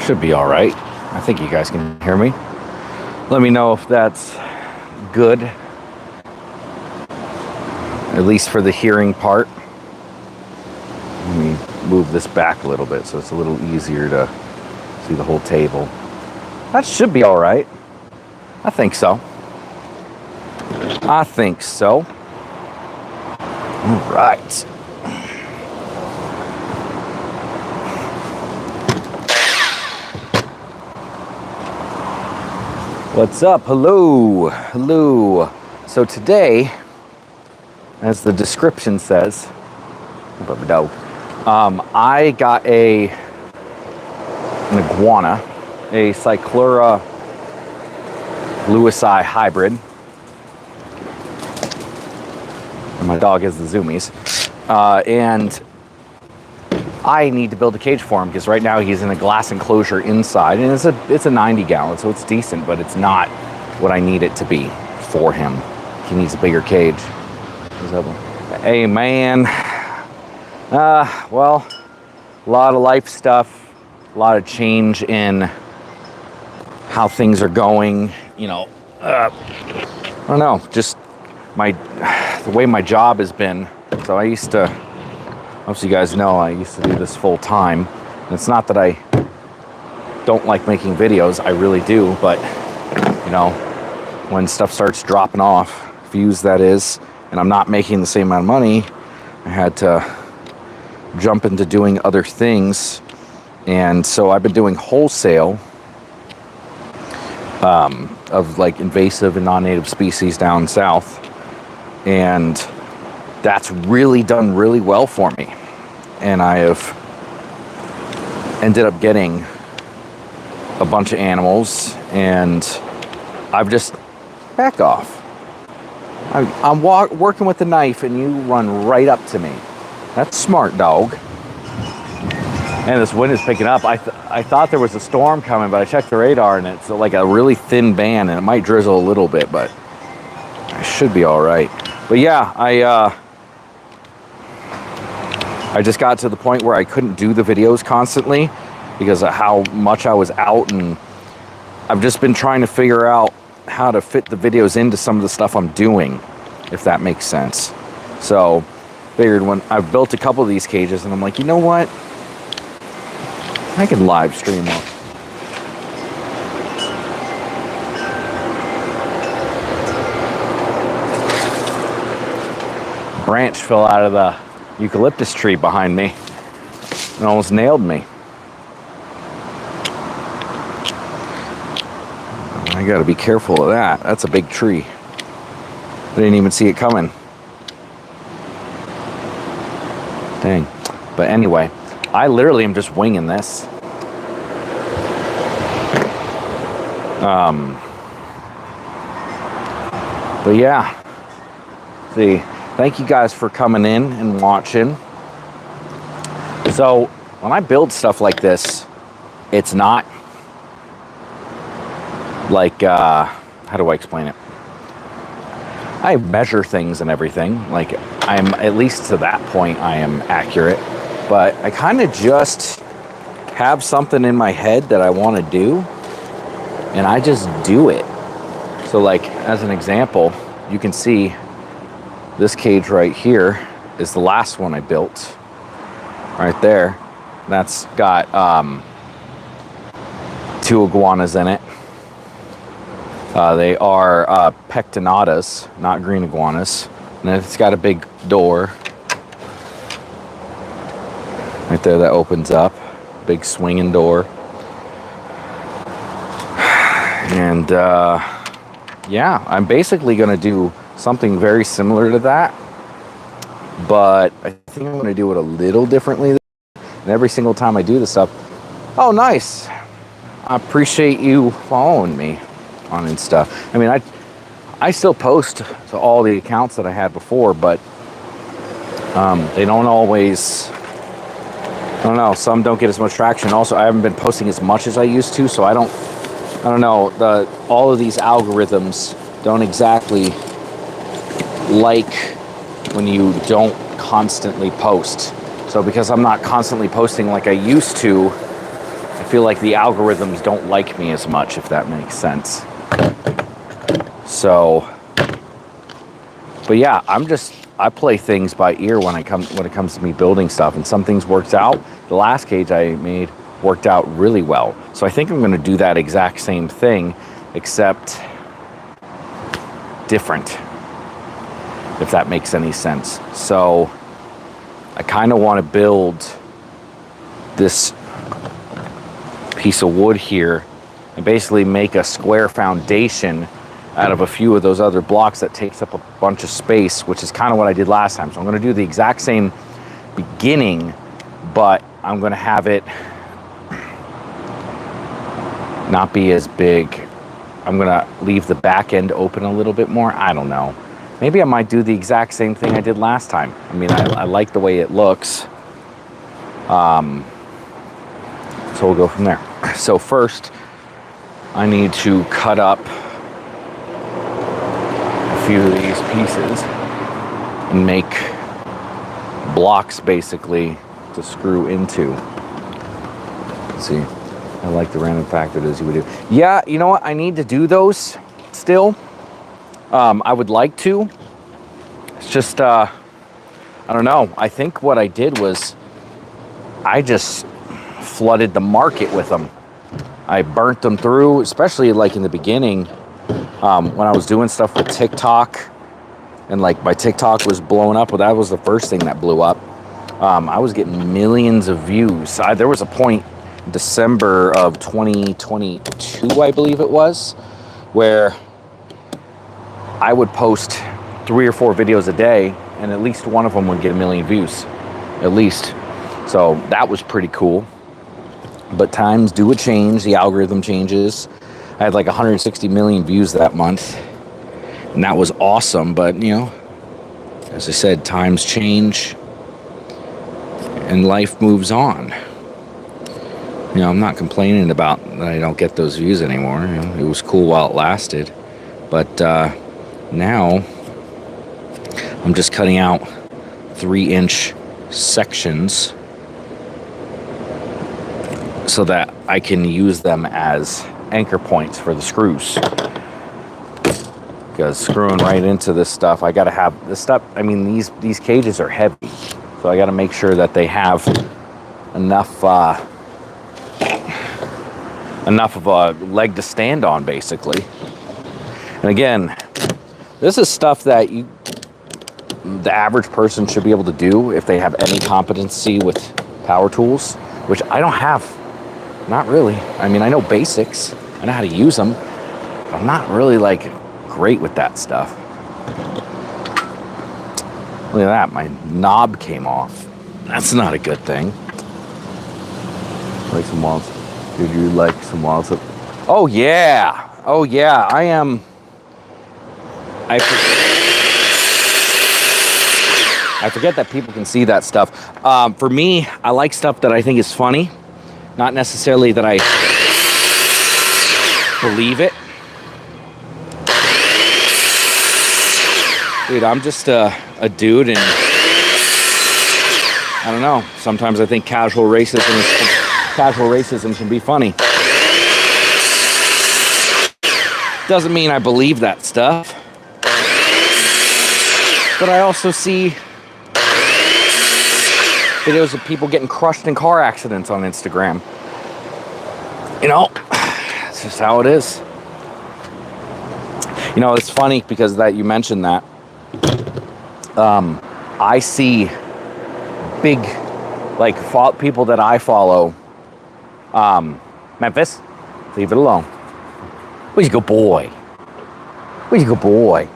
Should be all right. I think you guys can hear me. Let me know if that's good, at least for the hearing part. Let me move this back a little bit so it's a little easier to see the whole table. That should be all right. I think so. I think so. All right. What's up? Hello. Hello. So today, as the description says, I got an iguana, a cyclura lewisi hybrid. And my dog has the zoomies. And I need to build a cage for him because right now he's in a glass enclosure inside, and it's a 90 gallon, so it's decent, but it's not what I need it to be for him. He needs a bigger cage. Hey man, well, a lot of life stuff, a lot of change in how things are going. You know, I don't know, just the way my job has been. So I used to. Most of you guys know I used to do this full time. And it's not that I don't like making videos, I really do, but you know, when stuff starts dropping off, views that is, and I'm not making the same amount of money, I had to jump into doing other things. And so I've been doing wholesale of like invasive and non-native species down south. And that's really done really well for me. And I have ended up getting a bunch of animals, and I've just back off. I'm working with the knife and you run right up to me. That's smart, dog. And this wind is picking up. I thought there was a storm coming, but I checked the radar and it's like a really thin band, and it might drizzle a little bit, but I should be all right. But yeah, I just got to the point where I couldn't do the videos constantly because of how much I was out, and I've just been trying to figure out how to fit the videos into some of the stuff I'm doing, if that makes sense. So figured when I've built a couple of these cages, and I'm like, you know what? I can live stream them. Branch fell out of the eucalyptus tree behind me and almost nailed me. I gotta be careful of that. That's a big tree. I didn't even see it coming. Dang. But anyway, I literally am just winging this. But yeah. See. Thank you guys for coming in and watching. So when I build stuff like this, it's not like, how do I explain it? I measure things and everything. Like, I'm, at least to that point, I am accurate. But I kind of just have something in my head that I want to do, and I just do it. So like, as an example, you can see this cage right here is the last one I built. Right there. That's got 2 iguanas in it. They are pectinatas, not green iguanas. And it's got a big door. Right there that opens up. Big swinging door. And yeah, I'm basically gonna do something very similar to that, but I think I'm going to do it a little differently. And every single time I do this stuff, oh nice, I appreciate you following me on Insta. I mean, I still post to all the accounts that I had before, but they don't always, I don't know, some don't get as much traction. Also, I haven't been posting as much as I used to, so I don't know, all of these algorithms don't exactly like when you don't constantly post. So because I'm not constantly posting like I used to, I feel like the algorithms don't like me as much, if that makes sense. So, but yeah, I play things by ear when it comes to me building stuff, and some things works out. The last cage I made worked out really well. So I think I'm going to do that exact same thing, except different, if that makes any sense. So I kind of want to build this piece of wood here and basically make a square foundation out of a few of those other blocks that takes up a bunch of space, which is kind of what I did last time. So I'm going to do the exact same beginning, but I'm going to have it not be as big. I'm going to leave the back end open a little bit more. I don't know. Maybe I might do the exact same thing I did last time. I mean, I like the way it looks. So we'll go from there. So first, I need to cut up a few of these pieces and make blocks basically to screw into. Let's see. I like the random factor as you would do. Yeah, you know what? I need to do those still. I would like to. It's just, I don't know. I think what I did was I just flooded the market with them. I burnt them through, especially like in the beginning when I was doing stuff with TikTok, and like my TikTok was blowing up. Well, that was the first thing that blew up. I was getting millions of views. There was a point in December of 2022, I believe it was, where I would post 3 or 4 videos a day, and at least one of them would get 1 million views, at least. So that was pretty cool. But times do change, the algorithm changes. I had like 160 million views that month, and that was awesome. But, you know, as I said, times change and life moves on. You know, I'm not complaining about that I don't get those views anymore. You know, it was cool while it lasted. But now I'm just cutting out 3-inch sections so that I can use them as anchor points for the screws. Because screwing right into this stuff, I gotta have this stuff. I mean, these cages are heavy, so I gotta make sure that they have enough of a leg to stand on, basically. And again, this is stuff that the average person should be able to do if they have any competency with power tools, which I don't have. Not really. I mean, I know basics. I know how to use them. But I'm not really, like, great with that stuff. Look at that. My knob came off. That's not a good thing. Like some walls. Did you like some walls? Oh, yeah. Oh, yeah. I am... I forget that people can see that stuff. For me, I like stuff that I think is funny. Not necessarily that I believe it. Dude, I'm just a dude, and I don't know. Sometimes I think casual racism can be funny. Doesn't mean I believe that stuff. But I also see videos of people getting crushed in car accidents on Instagram. You know, it's just how it is. You know, it's funny because that you mentioned that. I see big, like, people that I follow. Memphis, leave it alone. Where'd you go, boy? Where'd you go, boy?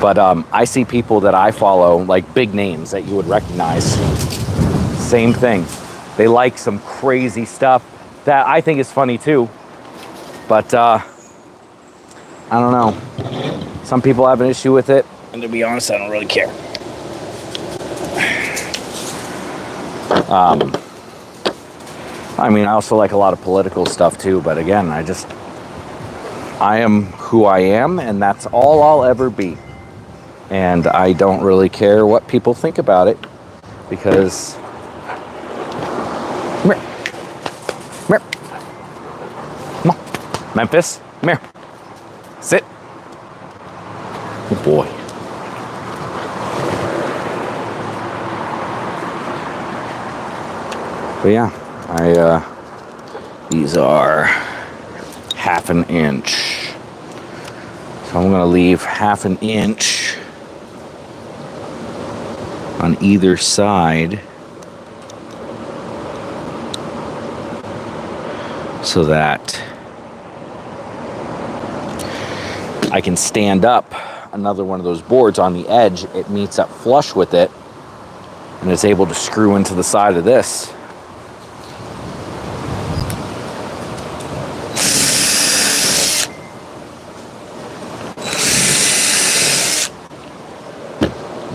But I see people that I follow, like big names that you would recognize. Same thing. They like some crazy stuff that I think is funny too. But I don't know. Some people have an issue with it, and to be honest, I don't really care. I mean, I also like a lot of political stuff too, but again, I am who I am, and that's all I'll ever be. And I don't really care what people think about it, because Come here. Come on. Memphis, come here. Sit. Good boy. But yeah, these are 1/2 inch. So I'm gonna leave 1/2 inch on either side so that I can stand up another one of those boards on the edge. It meets up flush with it and it's able to screw into the side of this.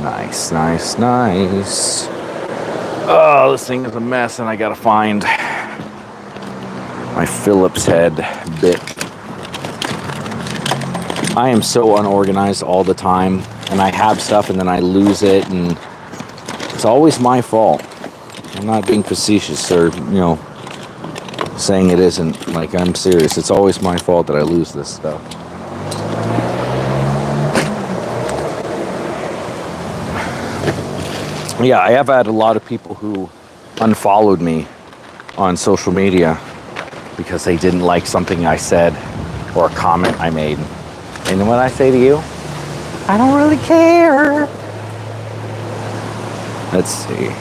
Nice, nice, nice. Oh, this thing is a mess and I gotta find my Phillips head bit. I am so unorganized all the time, and I have stuff and then I lose it, and it's always my fault. I'm not being facetious or, saying it isn't. Like, I'm serious. It's always my fault that I lose this stuff. Yeah, I have had a lot of people who unfollowed me on social media because they didn't like something I said or a comment I made. And what I say to you, I don't really care. Let's see.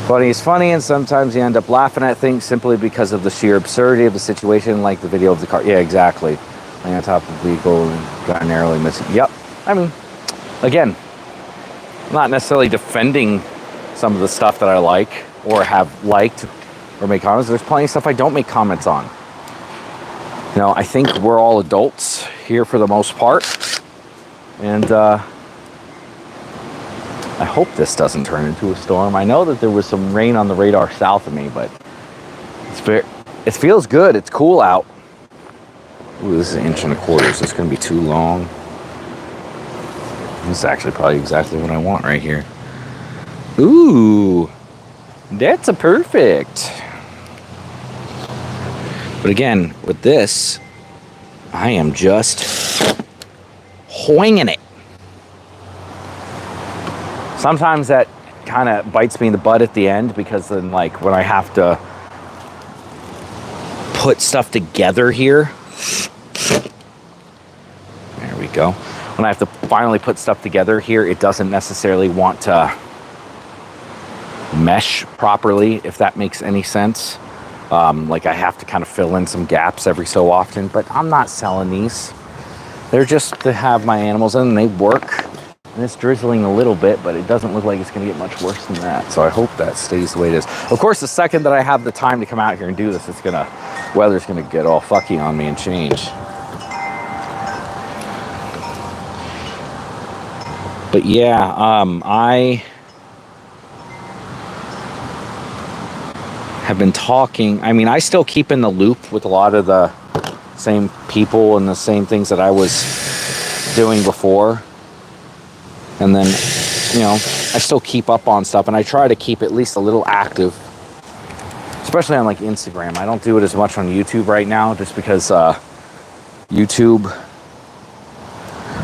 Funny is funny, and sometimes you end up laughing at things simply because of the sheer absurdity of the situation, like the video of the car. Yeah, exactly. Laying on top of the vehicle and got narrowly missing. Yep. I mean, again, I'm not necessarily defending some of the stuff that I like or have liked or make comments. There's plenty of stuff I don't make comments on. I think we're all adults here for the most part. And I hope this doesn't turn into a storm. I know that there was some rain on the radar south of me, but it feels good. It's cool out. Ooh, this is 1.25 inches. Is this going to be too long? This is actually probably exactly what I want right here. Ooh, that's a perfect. But again, with this, I am just hoinging it. Sometimes that kind of bites me in the butt at the end, because then, like, when I have to put stuff together here, there we go. When I have to finally put stuff together here, it doesn't necessarily want to mesh properly, if that makes any sense. Like, I have to kind of fill in some gaps every so often, but I'm not selling these. They're just to have my animals in, and they work. And it's drizzling a little bit, but it doesn't look like it's going to get much worse than that. So I hope that stays the way it is. Of course, the second that I have the time to come out here and do this, weather's going to get all fucky on me and change. But yeah, I have been talking. I mean, I still keep in the loop with a lot of the same people and the same things that I was doing before. And then, I still keep up on stuff, and I try to keep at least a little active, especially on like Instagram. I don't do it as much on YouTube right now, just because YouTube,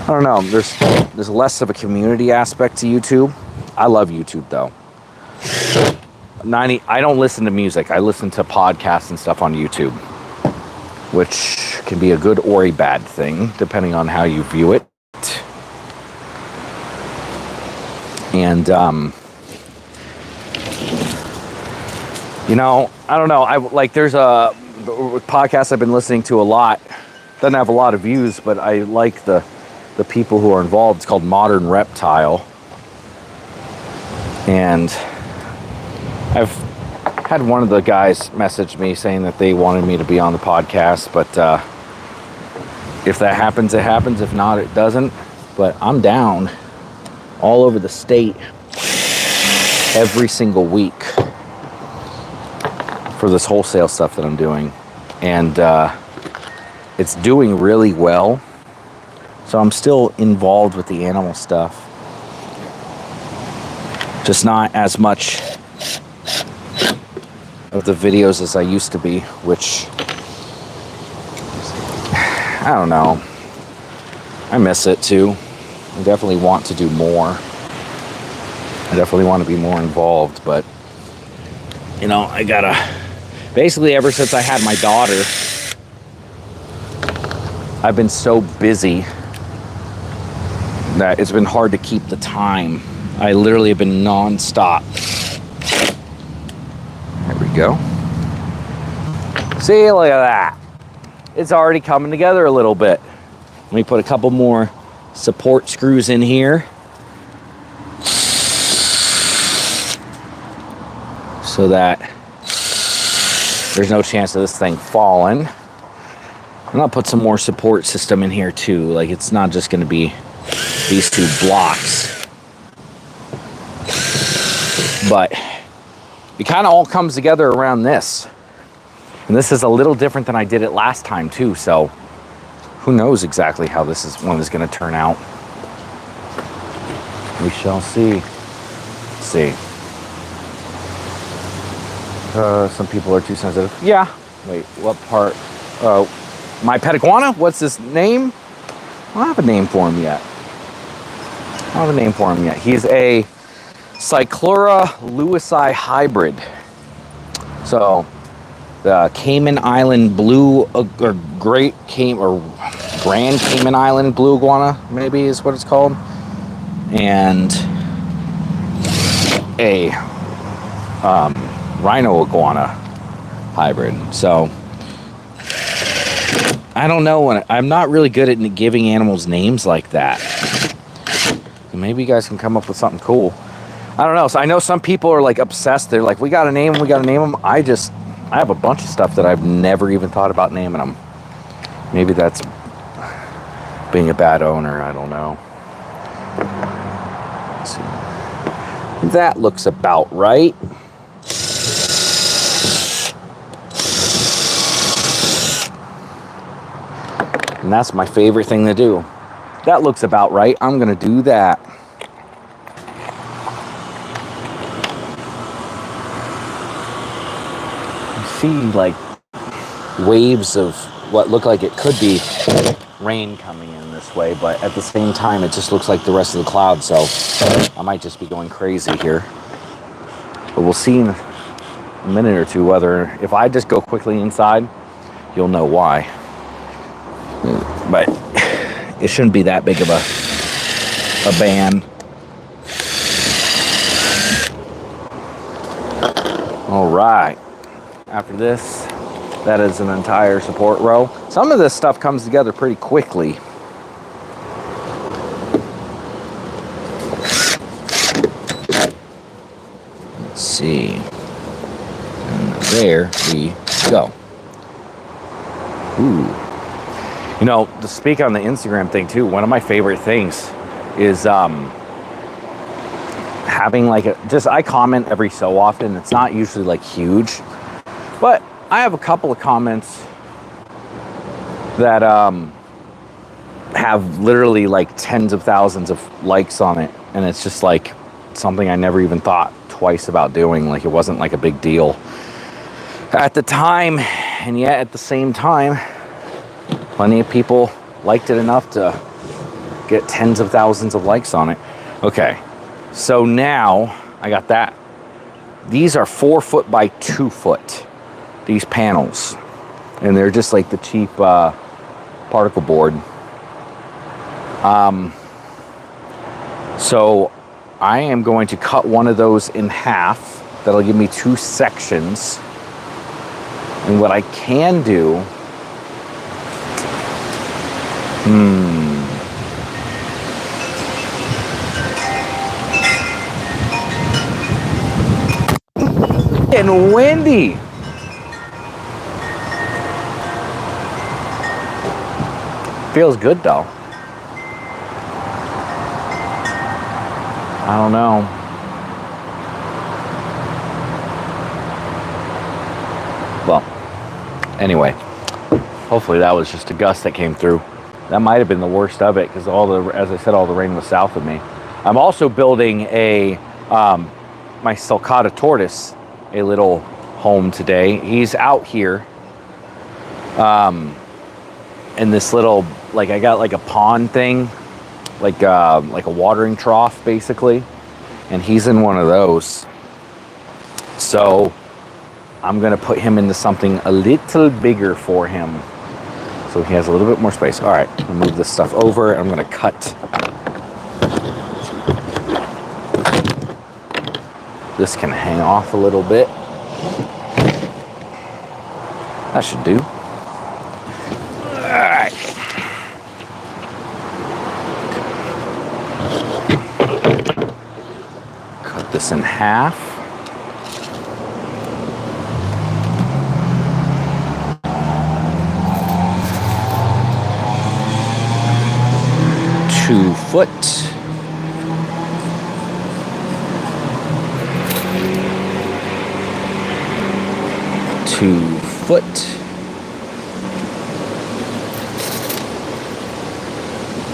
I don't know, there's less of a community aspect to YouTube. I love YouTube though. I don't listen to music. I listen to podcasts and stuff on YouTube, which can be a good or a bad thing, depending on how you view it. And, I don't know. There's a podcast I've been listening to a lot. Doesn't have a lot of views, but I like the people who are involved. It's called Modern Reptile. And I've had one of the guys message me saying that they wanted me to be on the podcast, but if that happens, it happens. If not, it doesn't. But I'm down all over the state every single week for this wholesale stuff that I'm doing. And it's doing really well. So I'm still involved with the animal stuff. Just not as much of the videos as I used to be, which I don't know. I miss it too. I definitely want to do more. I definitely want to be more involved, but you know, I gotta, basically ever since I had my daughter, I've been so busy that it's been hard to keep the time. I literally have been non-stop. There we go. See, look at that. It's already coming together a little bit. Let me put a couple more support screws in here, so that there's no chance of this thing falling. I'm gonna put some more support system in here too. Like, it's not just gonna be these two blocks, but it kind of all comes together around this. And this is a little different than I did it last time too, so who knows exactly how this one is gonna turn out. We shall see. Let's see. Some people are too sensitive. Yeah. Wait, what part? Oh, my pet iguana? What's his name? I don't have a name for him yet. He's a cyclura lewisi hybrid. So the Cayman Island blue or Grand Cayman Island blue iguana, maybe is what it's called, and a rhino iguana hybrid. So I don't know. I'm not really good at giving animals names like that. Maybe you guys can come up with something cool. I don't know. So I know some people are like obsessed. They're like, we got to name them. I have a bunch of stuff that I've never even thought about naming them. Maybe that's being a bad owner. I don't know. Let's see. That looks about right. And that's my favorite thing to do. That looks about right. I'm going to do that. You see like waves of what look like it could be rain coming in this way, but at the same time it just looks like the rest of the cloud, so I might just be going crazy here. But we'll see in a minute or two whether, if I just go quickly inside, you'll know why. But it shouldn't be that big of a ban. All right. After this, that is an entire support row. Some of this stuff comes together pretty quickly. Let's see. And there we go. Ooh. You know, to speak on the Instagram thing too, one of my favorite things is having like I comment every so often. It's not usually like huge, but I have a couple of comments that have literally like tens of thousands of likes on it, and it's just like something I never even thought twice about doing. Like, it wasn't like a big deal at the time, and yet at the same time, plenty of people liked it enough to get tens of thousands of likes on it. Okay, so now I got that. These are 4 foot by 2 foot, these panels. And they're just like the cheap particle board. So I am going to cut one of those in half. That'll give me 2 sections. And what I can do, getting windy. Feels good though. I don't know. Well, anyway, hopefully that was just a gust that came through. That might have been the worst of it, because as I said, all the rain was south of me. I'm also building a my sulcata tortoise, a little home today. He's out here in this little, like, I got like a pond thing, like a watering trough basically, and he's in one of those. So I'm gonna put him into something a little bigger for him, so he has a little bit more space. All right, I'll move this stuff over. I'm gonna cut. This can hang off a little bit. That should do. All right. Cut this in half. Two foot. 2 foot.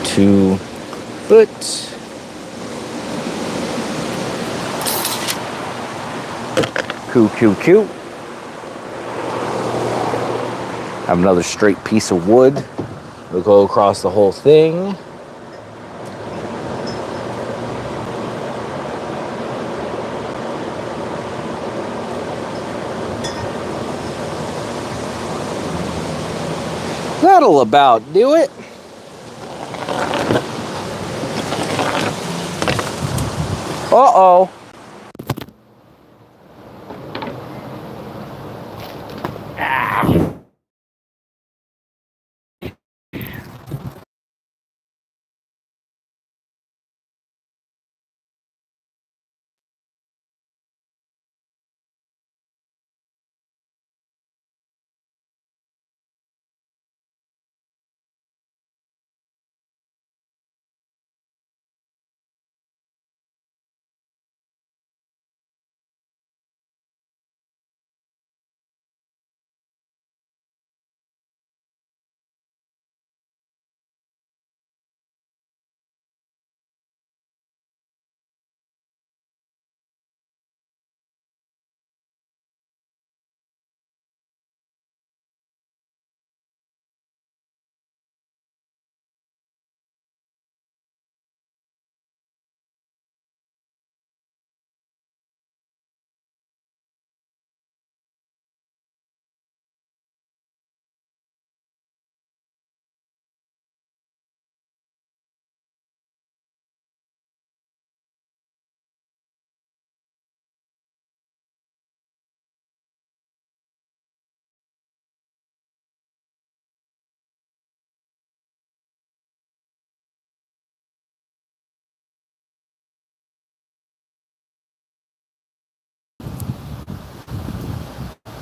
2 foot. Coo. Have another straight piece of wood. We'll go across the whole thing. That'll about do it. Uh-oh.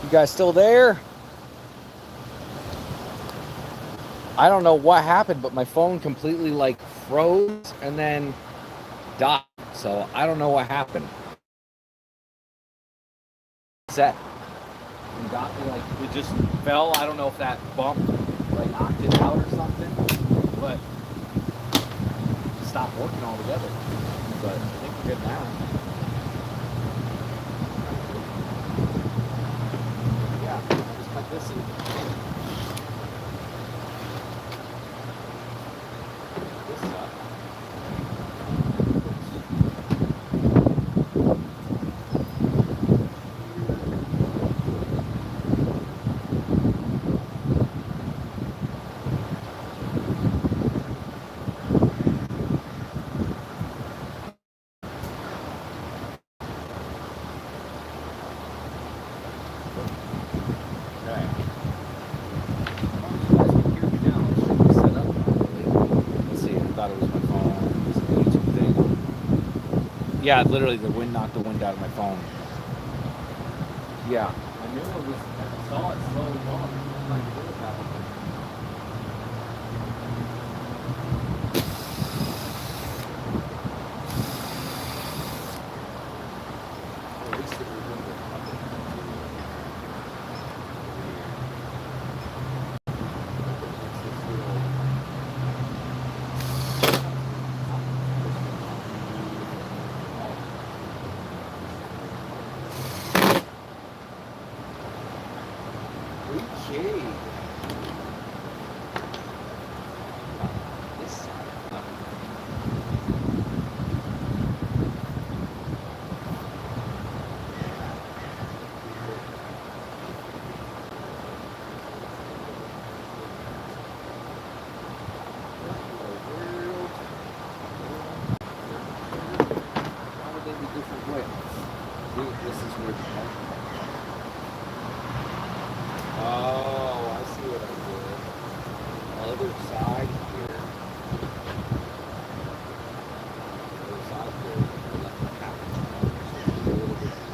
You guys still there? I don't know what happened, but my phone completely like froze and then died. So I don't know what happened. Set. And got me like, it just fell. I don't know if that bump like knocked it out or something, but it stopped working altogether. But I think we're good now. Yeah, I'll just cut this in. Yeah, literally the wind knocked the wind out of my phone. Yeah. I knew it was, I saw it slowly going. I'm like, what is that? Oh, I see what I did. Other side here. Other side here. I left the package on. So a little bit behind.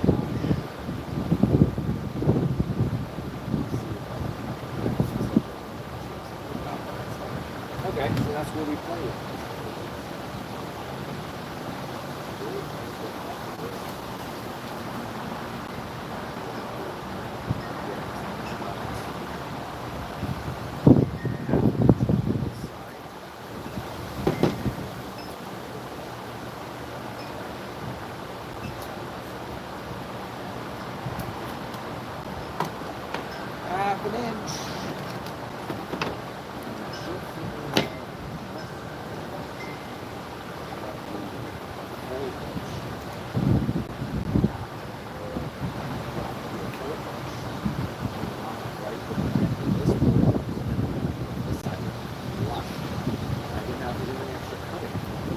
Okay, so that's where we play it. Half an inch.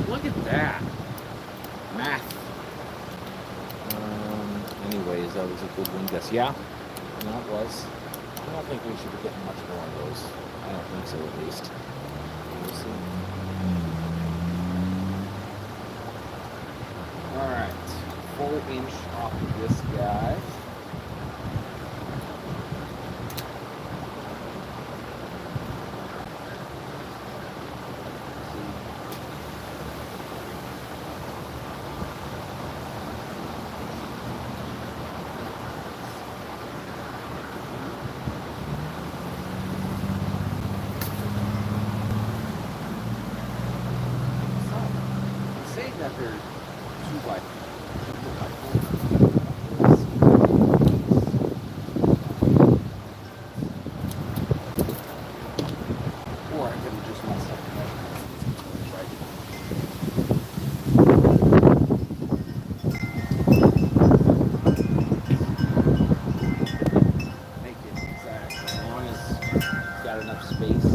Look at that. Math. Anyways, that was a good one. Guess. Yeah. No, it was. I don't think we should be getting much more of those. I don't think so, at least. We'll see. Alright. 4-inch off of this guy. That they're 2x4. Or I could have just messed up the measurements. Right. Make it exact as long as it's got enough space.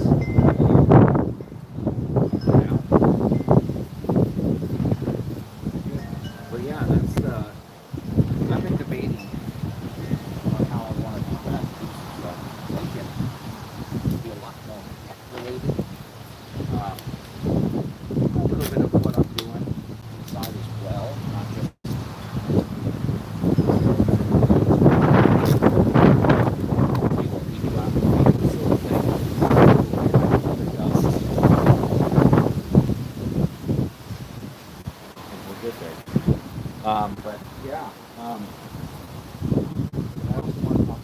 But yeah, that's I've been debating on how I want to do that stuff. I think it would be a lot more tech related. A little bit of what I'm doing inside as well, not just but yeah, that was one more.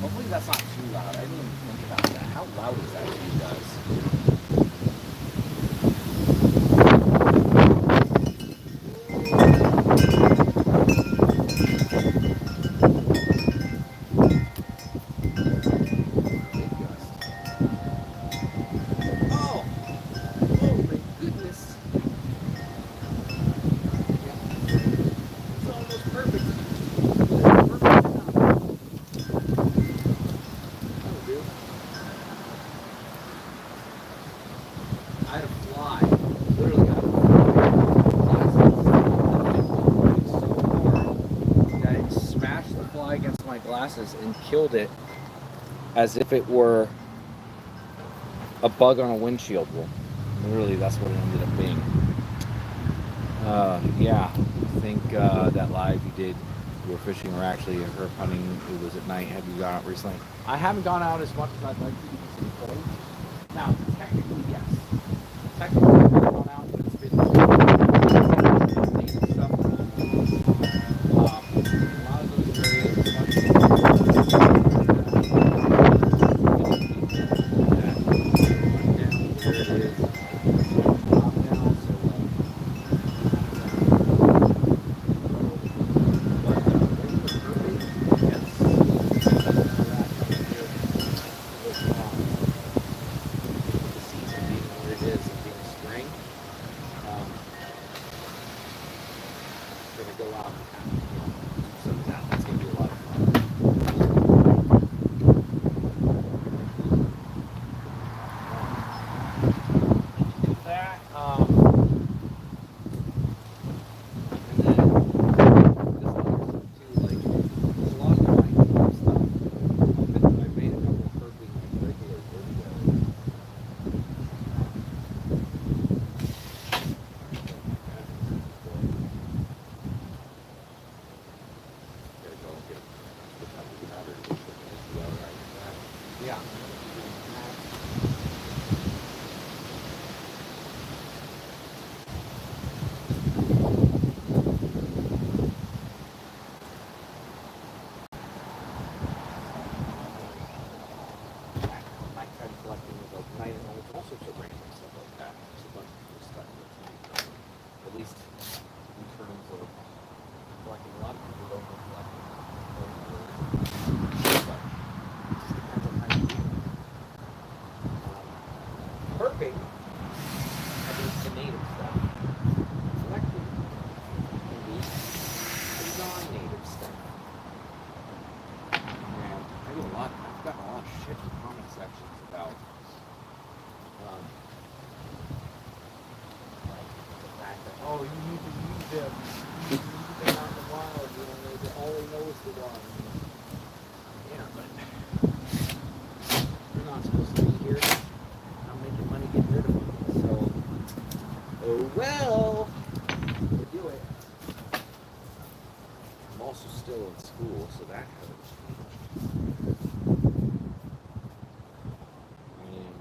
Hopefully that's not too loud. I didn't even think about that. How loud is that to you guys? Oh! Oh my goodness! Yeah. It's almost perfect. I had a fly, literally had a fly so hard that it smashed the fly against my glasses and killed it as if it were a bug on a windshield. Well, literally that's what it ended up being. Yeah, I think that live you did, you were fishing or actually herp hunting, it was at night. Have you gone out recently? I haven't gone out as much as I'd like to. Now, technically, yes. Technically, I've gone out, but it's been stuff. A lot of those areas, yeah. Nighttime collecting of like night and all sorts of random stuff like that. There's a bunch of cool stuff that's at least in terms of collecting. A lot of people don't go collecting. But it just depends on how you do it. Herping, at least the native stuff. Collecting can be non-native stuff. And I do a lot. I've gotten a lot of shit in comment sections about like the fact that you need to use them. You need to use them out in the wild. You know, they only knows the one. Yeah, but they're not supposed to be here. I'm making money getting rid of them. So, oh well, we do it. I'm also still in school, so that hasn't changed. I am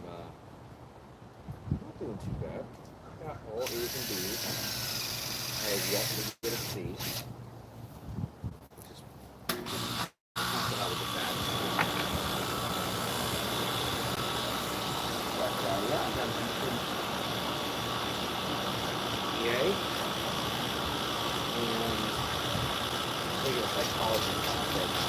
not doing too bad. Got all A's and B's. I have yet to get a C, which is not that I was a bad school. But yeah, I got a GPA and taking a psychology class.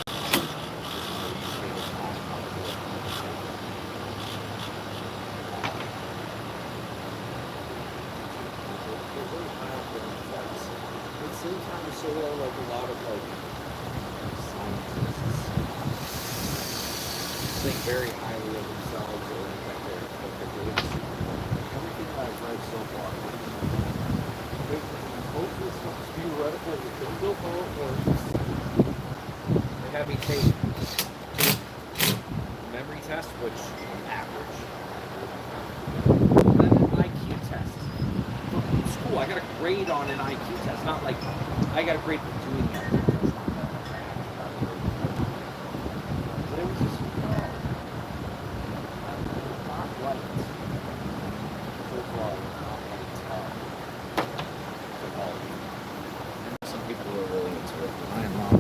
At the same time, so like a lot of like scientists think very highly of themselves or that they're doing. Everything that I've read so far, most of this stuff is theoretical. You don't know how it works. They have me take memory test, which I'm average. And then an IQ test. From school, I got a grade on an IQ test. Not like I got a grade for doing that. But it was just not right. First of all, it was not right. Psychology. Some people are really into it, but I am not.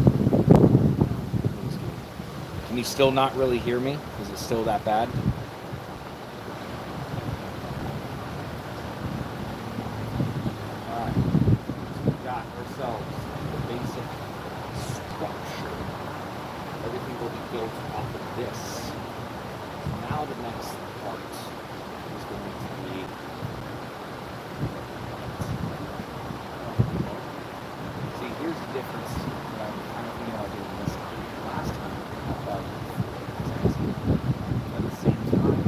Can you still not really hear me? Is it still that bad? Alright. So we've got ourselves the basic structure. Everything will be built off of this. So now the next part is going to be see, here's the difference that I'm kind of thinking about doing this last time. But at the same time,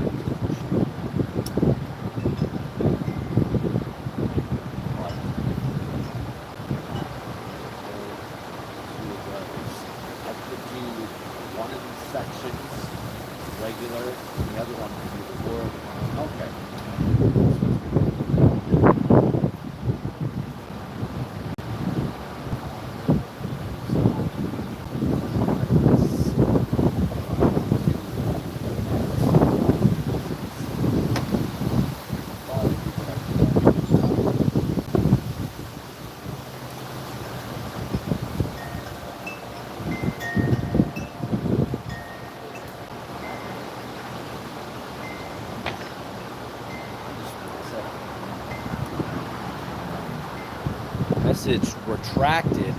I could do one of these sections regular, and the other one could be the world. Okay. Message retracted.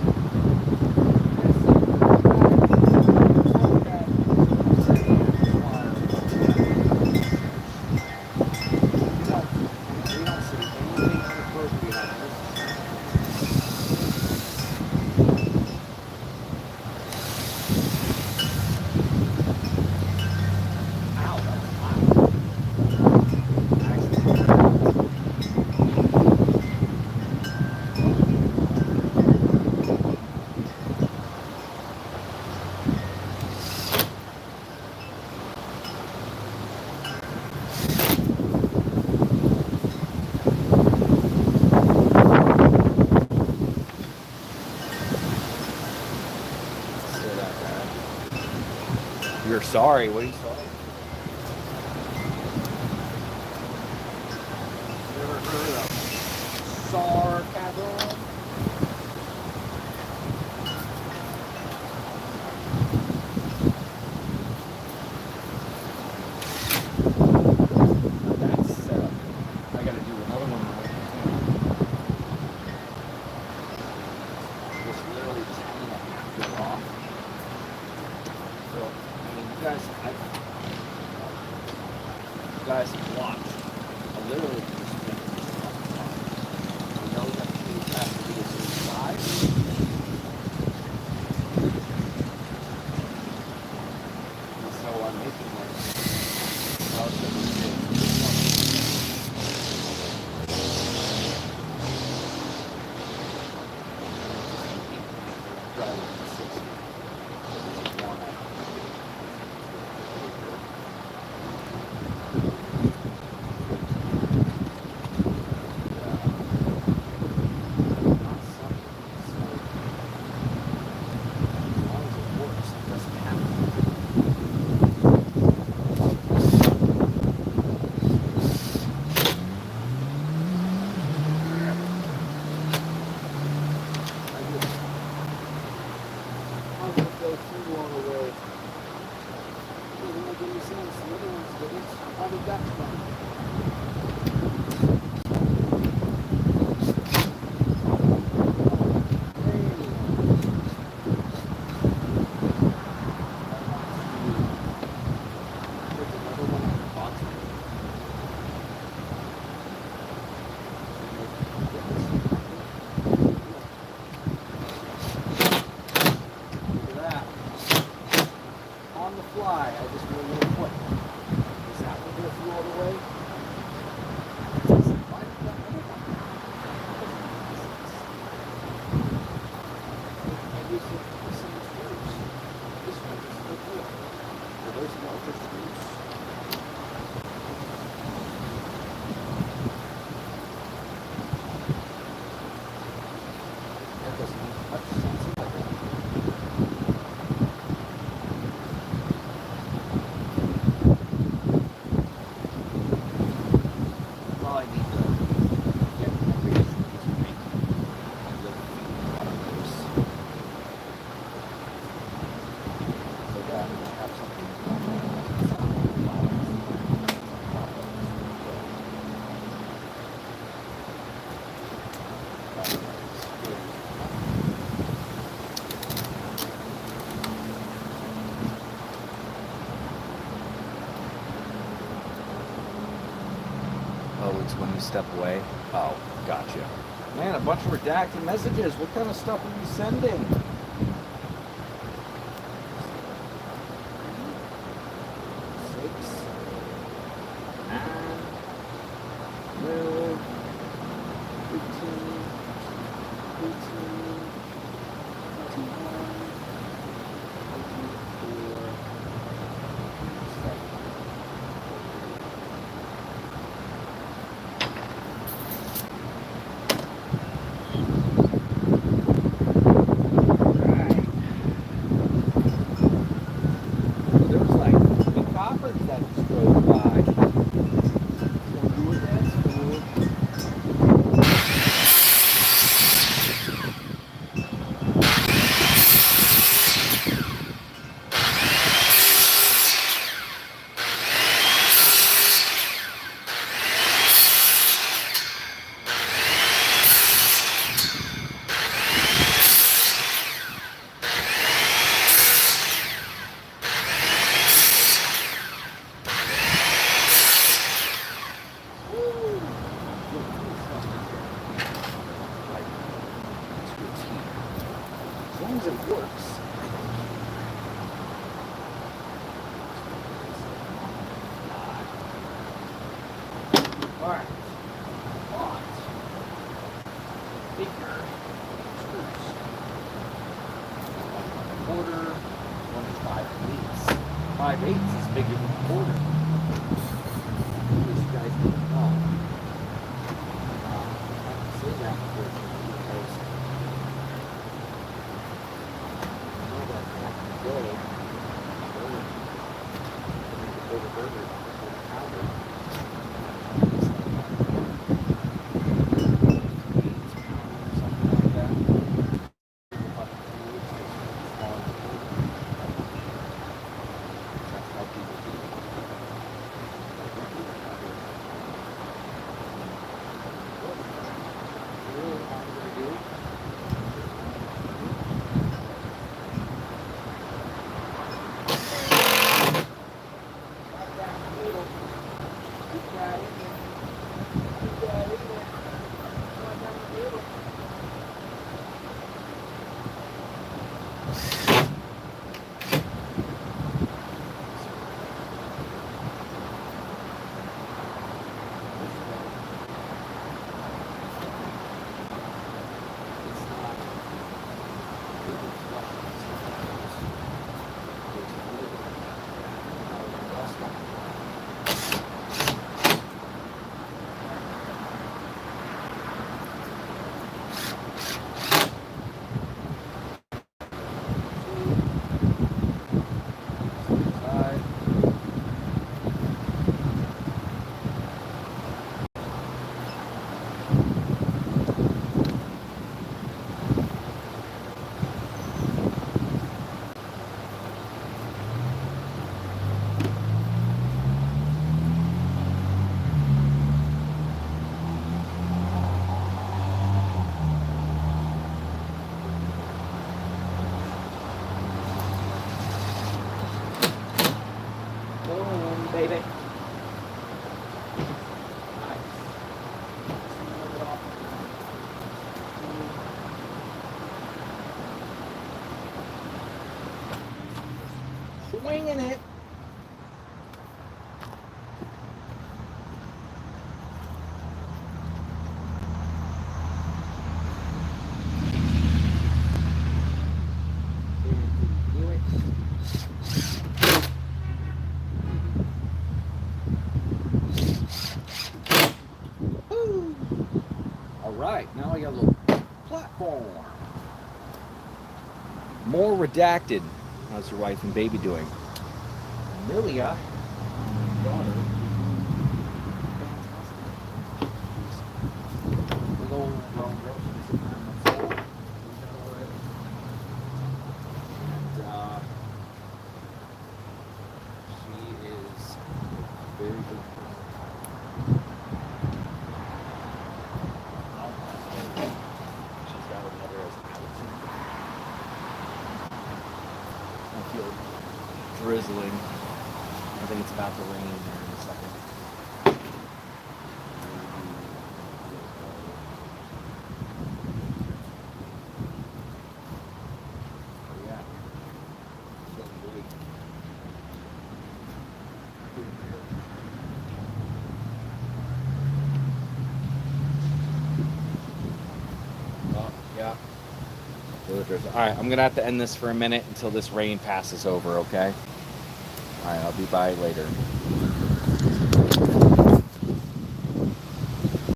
You're sorry. What are you sorry? guys watch. I literally just spent time. We know that these have to be the same size. And so I'm making like when you step away. Oh, gotcha. Man, a bunch of redacted messages. What kind of stuff are you sending? baby. Swinging it. All right, now I got a little platform. More redacted. How's your wife and baby doing? Amelia, my daughter, big old grown girl. She's 9 months old. And she is very good. She's got her mother as a attitude. I feel drizzling. I think it's about to rain here in a second. Oh, yeah. Feeling great. Oh, yeah. All right, I'm going to have to end this for a minute until this rain passes over, okay? All right, I'll be by later.